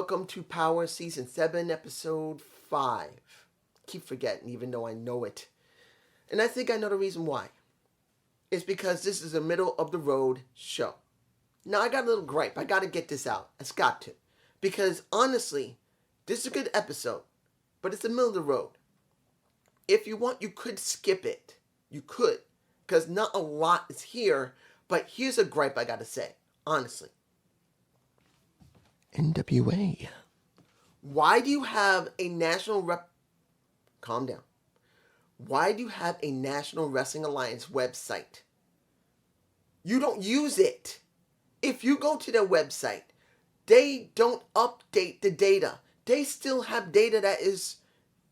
welcome to Powerrr Season 7, Episode 5. Keep forgetting, even though I know it. And I think I know the reason why. It's because this is a middle-of-the-road show. Now, I got a little gripe. I got to get this out. It's got to. Because, honestly, this is a good episode. But it's the middle of the road. If you want, you could skip it. You could. Because not a lot is here. But here's a gripe I got to say. Honestly. NWA. Why do you have a Calm down. Why do you have a National Wrestling Alliance website? You don't use it. If you go to their website, they don't update the data. They still have data that is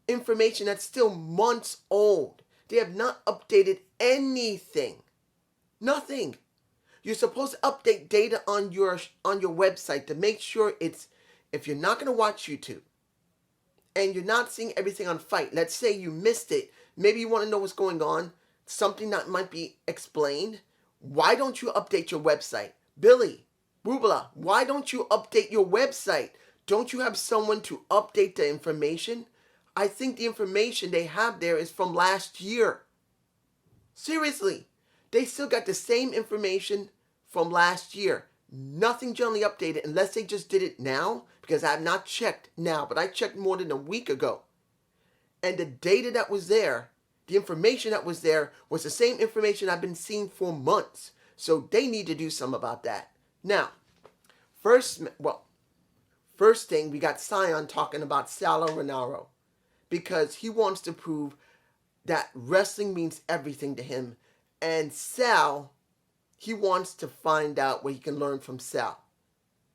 information that's still months old. They have not updated anything. Nothing. You're supposed to update data on your website to make sure it's, if you're not going to watch YouTube and you're not seeing everything on Fight, let's say you missed it, maybe you want to know what's going on, something that might be explained, why don't you update your website? Billy, Boobala, why don't you update your website? Don't you have someone to update the information? I think the information they have there is from last year. Seriously. They still got the same information from last year. Nothing generally updated unless they just did it now, because I have not checked now, but I checked more than a week ago. And the data that was there, the information that was there, was the same information I've been seeing for months. So they need to do something about that. Now, first thing, we got Sion talking about Sal Renaro, because he wants to prove that wrestling means everything to him. And Sal, he wants to find out what he can learn from Sal.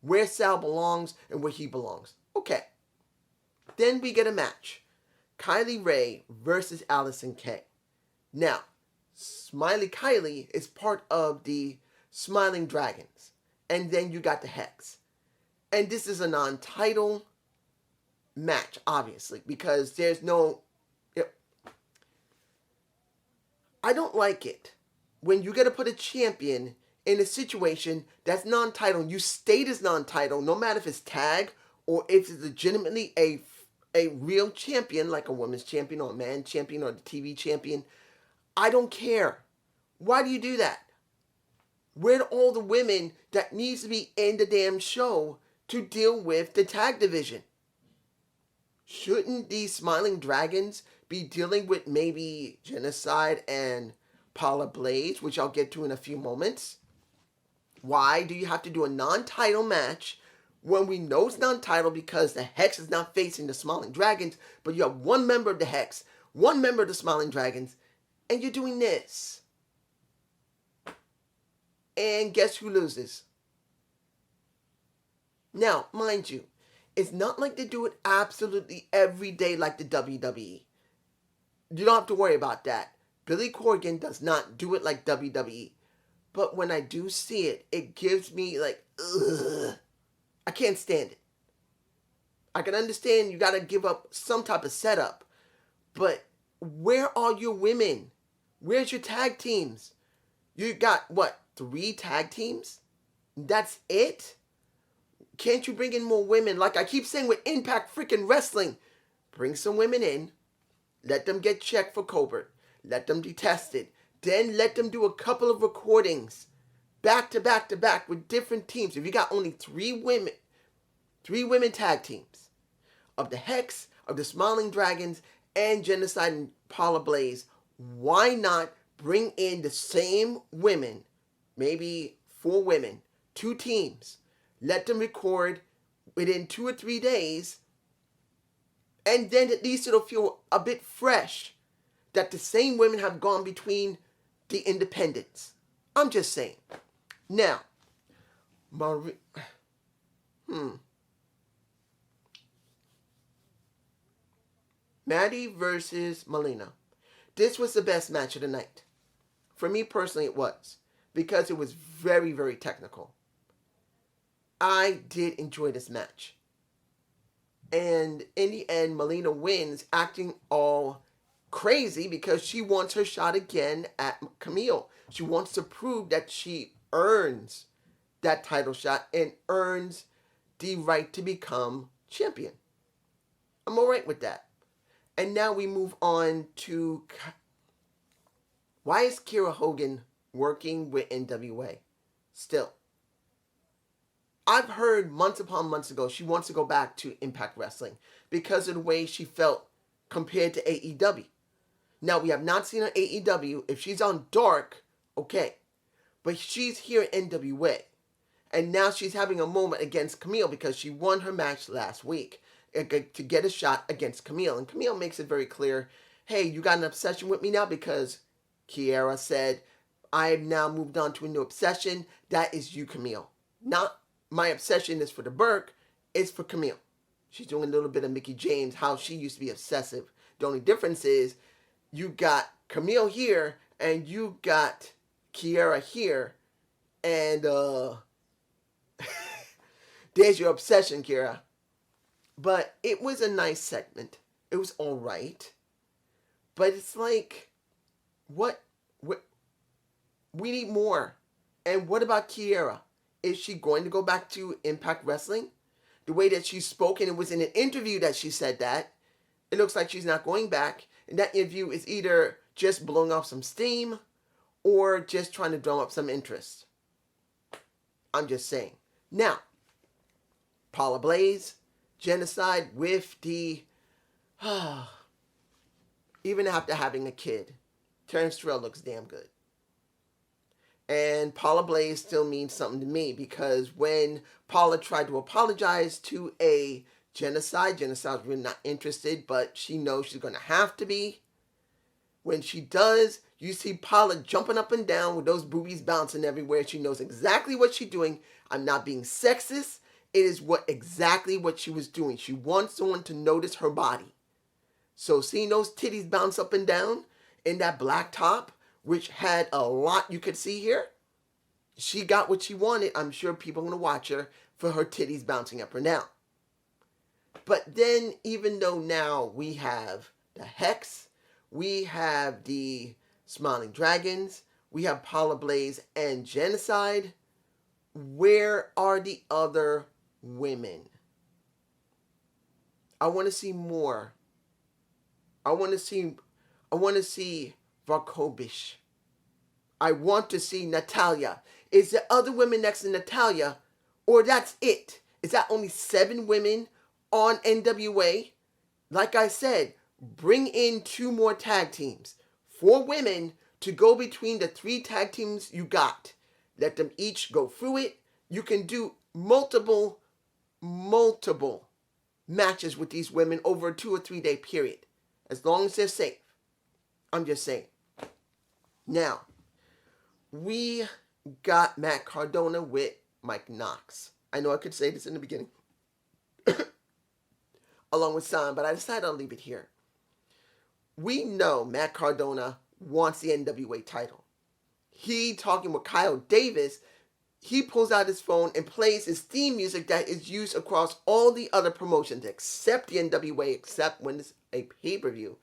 Where Sal belongs and where he belongs. Okay. Then we get a match. Kylie Rae versus Allison Kay. Now, Smiley Kylie is part of the Smiling Dragons. And then you got the Hex. And this is a non-title match, obviously, because there's no... I don't like it when you got to put a champion in a situation that's non-title. You state as non-title, no matter if it's tag or if it's legitimately a real champion, like a women's champion or a man champion or the TV champion. I don't care. Why do you do that? Where are all the women that needs to be in the damn show to deal with the tag division? Shouldn't these Smiling Dragons be dealing with maybe Genocide and Paula Blaze, which I'll get to in a few moments? Why do you have to do a non-title match when we know it's non-title because the Hex is not facing the Smiling Dragons, but you have one member of the Hex, one member of the Smiling Dragons, and you're doing this? And guess who loses? Now, mind you, it's not like they do it absolutely every day like the WWE. You don't have to worry about that. Billy Corgan does not do it like WWE. But when I do see it, it gives me like, ugh. I can't stand it. I can understand you got to give up some type of setup. But where are your women? Where's your tag teams? You got, 3 tag teams? That's it? Can't you bring in more women? Like I keep saying with Impact freaking Wrestling. Bring some women in. Let them get checked for Colbert. Let them be tested. Then let them do a couple of recordings. Back to back to back with different teams. If you got only 3 women tag teams. Of the Hex, of the Smiling Dragons, and Genocide and Paula Blaze. Why not bring in the same women? Maybe 4 women. 2 teams. Let them record within 2 or 3 days. And then at least it'll feel a bit fresh that the same women have gone between the independents. I'm just saying. Now, Maddie versus Melina. This was the best match of the night. For me personally, it was. Because it was very, very technical. I did enjoy this match. And in the end, Melina wins, acting all crazy because she wants her shot again at Camille. She wants to prove that she earns that title shot and earns the right to become champion. I'm all right with that. And now we move on to, why is Kiera Hogan working with NWA still? I've heard months upon months ago she wants to go back to Impact Wrestling because of the way she felt compared to AEW. Now, we have not seen her AEW. If she's on Dark, okay. But she's here in NWA. And now she's having a moment against Camille because she won her match last week to get a shot against Camille. And Camille makes it very clear, hey, you got an obsession with me now because Kiera said, I've now moved on to a new obsession. That is you, Camille. Not my obsession is for the Burke, it's for Camille. She's doing a little bit of Mickie James, how she used to be obsessive. The only difference is you got Camille here and you got Kiera here. And there's your obsession, Kiera. But it was a nice segment. It was all right. But it's like, what? We need more. And what about Kiera? Is she going to go back to Impact Wrestling? The way that she spoke, and it was in an interview that she said that, it looks like she's not going back. And that interview is either just blowing off some steam or just trying to drum up some interest. I'm just saying. Now, Paula Blaze, Genocide with the... even after having a kid, Terrence Terrell looks damn good. And Paula Blaze still means something to me because when Paula tried to apologize to a Genocide's really not interested, but she knows she's going to have to be. When she does, you see Paula jumping up and down with those boobies bouncing everywhere. She knows exactly what she's doing. I'm not being sexist. It is exactly what she was doing. She wants someone to notice her body. So seeing those titties bounce up and down in that black top, which had a lot you could see here, she got what she wanted. I'm sure people are going to watch her for her titties bouncing up and down. But then, even though now we have the Hex, we have the Smiling Dragons, we have Paula Blaze and Genocide, where are the other women? I want to see more. I want to see Varkovish. I want to see Natalia. Is there other women next to Natalia? Or that's it? Is that only 7 women on NWA? Like I said, bring in 2 more tag teams. 4 women to go between the 3 tag teams you got. Let them each go through it. You can do multiple matches with these women over a 2 or 3 day period. As long as they're safe. I'm just saying. Now, we got Matt Cardona with Mike Knox. I know I could say this in the beginning. Along with Sam, but I decided I'll leave it here. We know Matt Cardona wants the NWA title. He, talking with Kyle Davis, he pulls out his phone and plays his theme music that is used across all the other promotions except the NWA, except when it's a pay-per-view.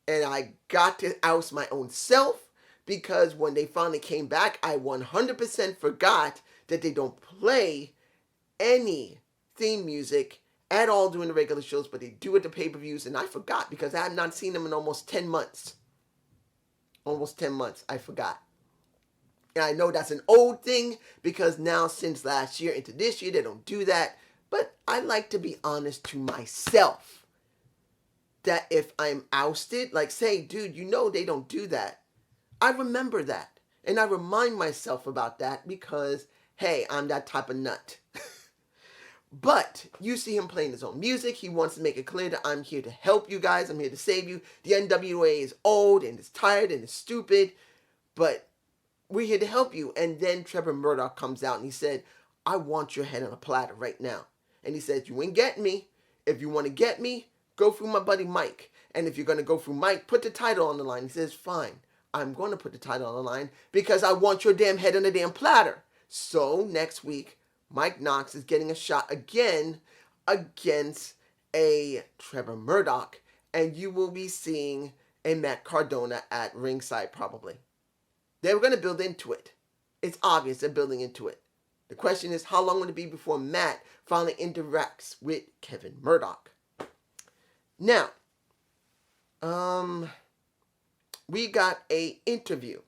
And I got to oust my own self because when they finally came back, I 100% forgot that they don't play any theme music at all during the regular shows, but they do at the pay-per-views, and I forgot because I have not seen them in almost 10 months. Almost 10 months, I forgot. And I know that's an old thing because now since last year into this year, they don't do that. But I like to be honest to myself. That if I'm ousted, like say, dude, you know they don't do that. I remember that. And I remind myself about that because, hey, I'm that type of nut. But you see him playing his own music. He wants to make it clear that I'm here to help you guys. I'm here to save you. The NWA is old and it's tired and it's stupid. But we're here to help you. And then Trevor Murdoch comes out and he said, I want your head on a platter right now. And he said, you ain't getting me. If you want to get me, go through my buddy Mike. And if you're going to go through Mike, put the title on the line. He says, fine. I'm going to put the title on the line because I want your damn head on a damn platter. So next week, Mike Knox is getting a shot again against a Trevor Murdoch. And you will be seeing a Matt Cardona at ringside probably. They were going to build into it. It's obvious they're building into it. The question is, how long will it be before Matt finally interacts with Kevin Murdoch? Now, we got a interview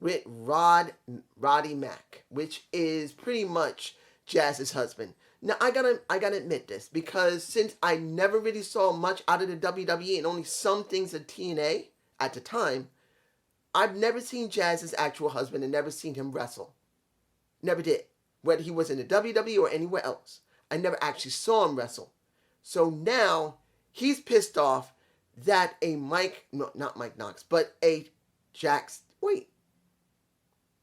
with Roddy Mack, which is pretty much Jazz's husband. Now, I gotta admit this, because since I never really saw much out of the WWE and only some things at TNA at the time, I've never seen Jazz's actual husband and never seen him wrestle. Never did. Whether he was in the WWE or anywhere else. I never actually saw him wrestle. So now, he's pissed off that a not Mike Knox, but a Jax, wait.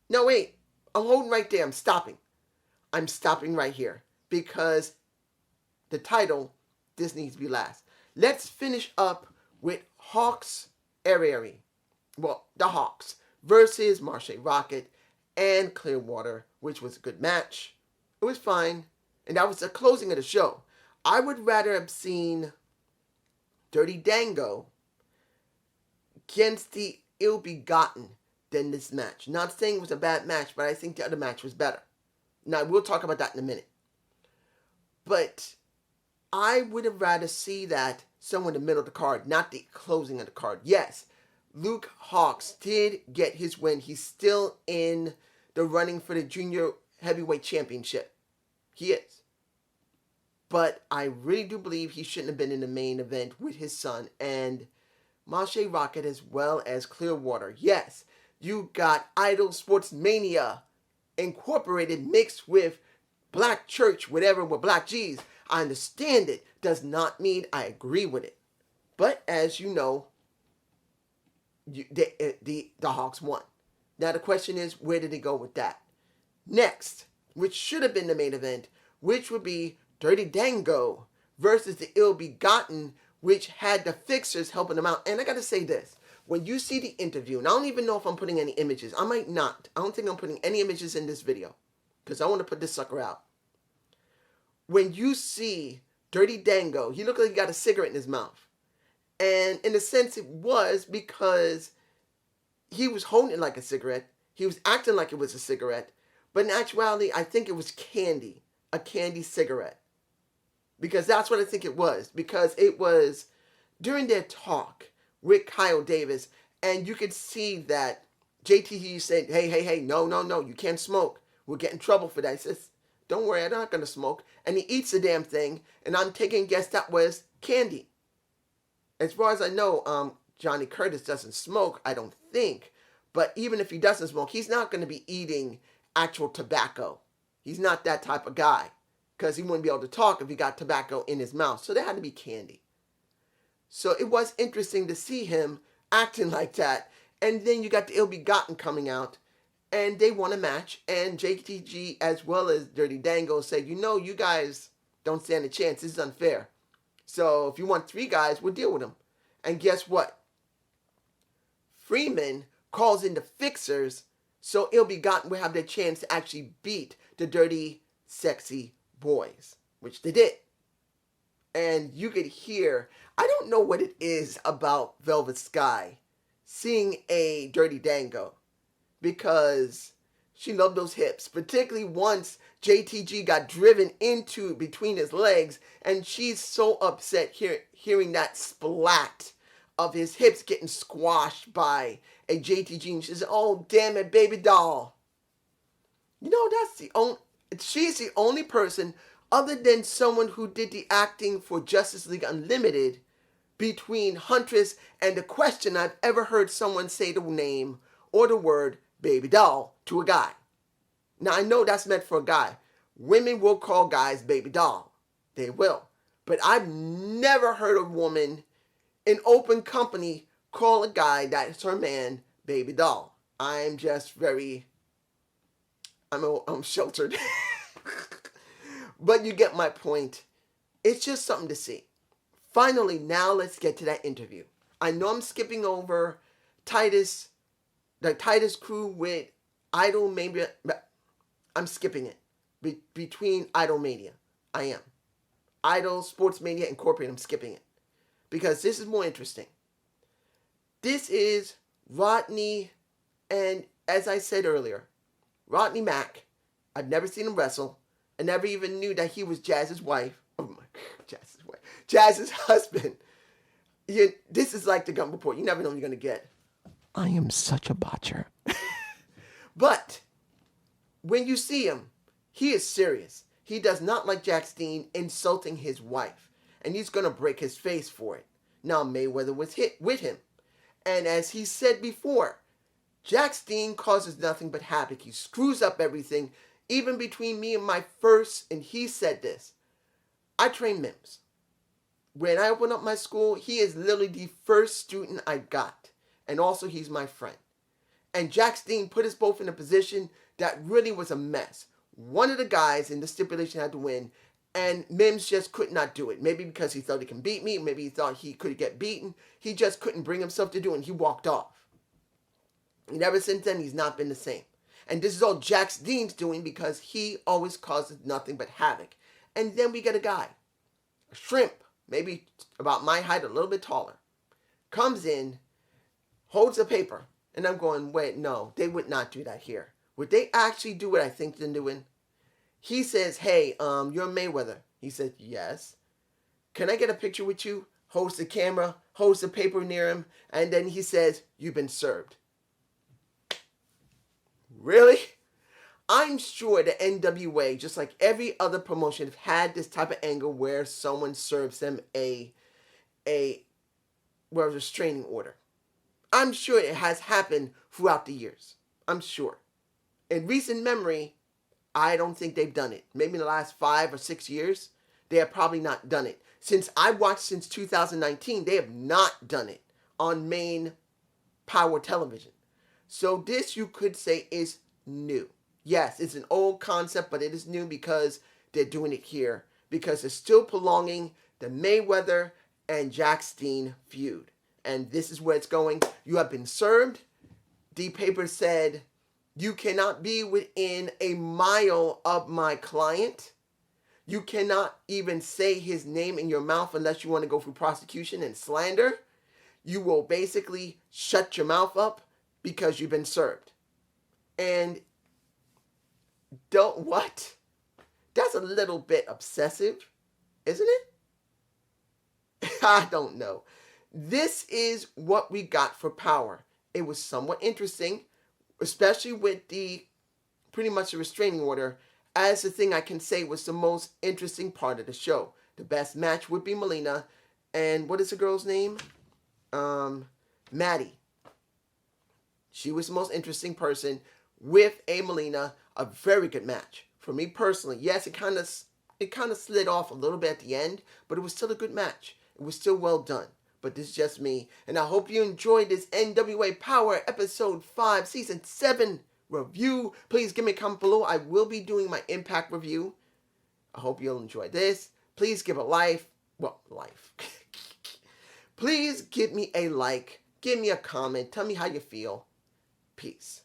No, wait. I'm holding right there. I'm stopping. I'm stopping right here. Because the title, this needs to be last. Let's finish up with Hawks Aerie. Well, the Hawks versus Marshay Rockett and Clearwater, which was a good match. It was fine. And that was the closing of the show. I would rather have seen Dirty Dango against the Ill Begotten than this match. Not saying it was a bad match, but I think the other match was better. Now, we'll talk about that in a minute. But I would have rather see that somewhere in the middle of the card, not the closing of the card. Yes, Luke Hawx did get his win. He's still in the running for the Junior Heavyweight Championship. He is. But I really do believe he shouldn't have been in the main event with his son and Marshay Rockett as well as Clearwater. Yes, you got Idol Sports Mania Incorporated mixed with Black Church, whatever, with Black G's. I understand it. Does not mean I agree with it. But as you know, the Hawks won. Now the question is, where did they go with that? Next, which should have been the main event, which would be Dirty Dango versus the Ill Begotten, which had the Fixers helping them out. And I got to say this. When you see the interview, and I don't even know if I'm putting any images. I might not. I don't think I'm putting any images in this video, because I want to put this sucker out. When you see Dirty Dango, he looked like he got a cigarette in his mouth. And in a sense, it was because he was holding it like a cigarette. He was acting like it was a cigarette. But in actuality, I think it was candy. A candy cigarette. Because that's what I think it was. Because it was during their talk with Kyle Davis. And you could see that JTG said, hey, no, you can't smoke. We'll get in trouble for that. He says, don't worry, I'm not going to smoke. And he eats the damn thing. And I'm taking a guess that was candy. As far as I know, Johnny Curtis doesn't smoke, I don't think. But even if he doesn't smoke, he's not going to be eating actual tobacco. He's not that type of guy. Because he wouldn't be able to talk if he got tobacco in his mouth. So there had to be candy. So it was interesting to see him acting like that. And then you got the Ill Begotten coming out. And they won a match. And JTG as well as Dirty Dango said, you guys don't stand a chance. This is unfair. So if you want 3 guys, we'll deal with them. And guess what? Freeman calls in the Fixers. So Ill Begotten will have their chance to actually beat the Dirty, Sexy Boys. Which they did. And you could hear, I don't know what it is about Velvet Sky seeing a Dirty Dango. Because she loved those hips. Particularly once JTG got driven into between his legs. And she's so upset hearing that splat of his hips getting squashed by a JTG. And she says, oh, damn it, baby doll. She's the only person other than someone who did the acting for Justice League Unlimited between Huntress and The Question I've ever heard someone say the name or the word baby doll to a guy. Now, I know that's meant for a guy. Women will call guys baby doll. They will. But I've never heard a woman in open company call a guy that's her man baby doll. I'm just I'm sheltered. But you get my point. It's just something to see. Finally, now let's get to that interview. I know I'm skipping over the Titus crew with Idol Mania. I'm skipping it. Between Idol Mania. I am. Idol Sports Mania Incorporated. I'm skipping it. Because this is more interesting. This is Rodney, and as I said earlier, Rodney Mack I've never seen him wrestle. I never even knew that he was Jazz's wife. Oh my, Jazz's wife. Jazz's husband. This is like the Gun Report. You never know what you're going to get. I am such a botcher. But when you see him, he is serious. He does not like Jack Steen insulting his wife. And he's going to break his face for it. Now, Mayweather was hit with him. And as he said before, Jack Steen causes nothing but havoc. He screws up everything, even between me and my first, and he said this, I train Mims. When I opened up my school, he is literally the first student I got. And also, he's my friend. And Jack Steen put us both in a position that really was a mess. One of the guys in the stipulation had to win, and Mims just could not do it. Maybe because he thought he can beat me, maybe he thought he could get beaten. He just couldn't bring himself to do it, and he walked off. And ever since then, he's not been the same. And this is all Jack Steen's doing because he always causes nothing but havoc. And then we get a guy, a shrimp, maybe about my height, a little bit taller, comes in, holds a paper, and I'm going, wait, no, they would not do that here. Would they actually do what I think they're doing? He says, hey, you're Mayweather. He said, yes. Can I get a picture with you? Holds the camera, holds the paper near him, and then he says, you've been served. Really? I'm sure the NWA, just like every other promotion, have had this type of angle where someone serves them a restraining order. I'm sure it has happened throughout the years. I'm sure. In recent memory, I don't think they've done it. Maybe in the last 5 or 6 years, they have probably not done it. Since I watched since 2019, they have not done it on main power television. So this, you could say, is new. Yes, it's an old concept, but it is new because they're doing it here. Because they're still prolonging the Mayweather and Jack Steen feud. And this is where it's going. You have been served. The paper said, you cannot be within a mile of my client. You cannot even say his name in your mouth unless you want to go through prosecution and slander. You will basically shut your mouth up because you've been served. And what? That's a little bit obsessive, isn't it? I don't know. This is what we got for Power. It was somewhat interesting, especially with the pretty much the restraining order, as the thing I can say was the most interesting part of the show. The best match would be Melina, and what is the girl's name? Maddie. She was the most interesting person with a Melina. A very good match. For me personally, yes, it kind of slid off a little bit at the end, but it was still a good match. It was still well done. But this is just me, and I hope you enjoyed this NWA Powerrr Episode 5 Season 7 review. Please give me a comment below. I will be doing my Impact review. I hope you'll enjoy this. Please give a like. Please give me a like. Give me a comment. Tell me how you feel. Peace.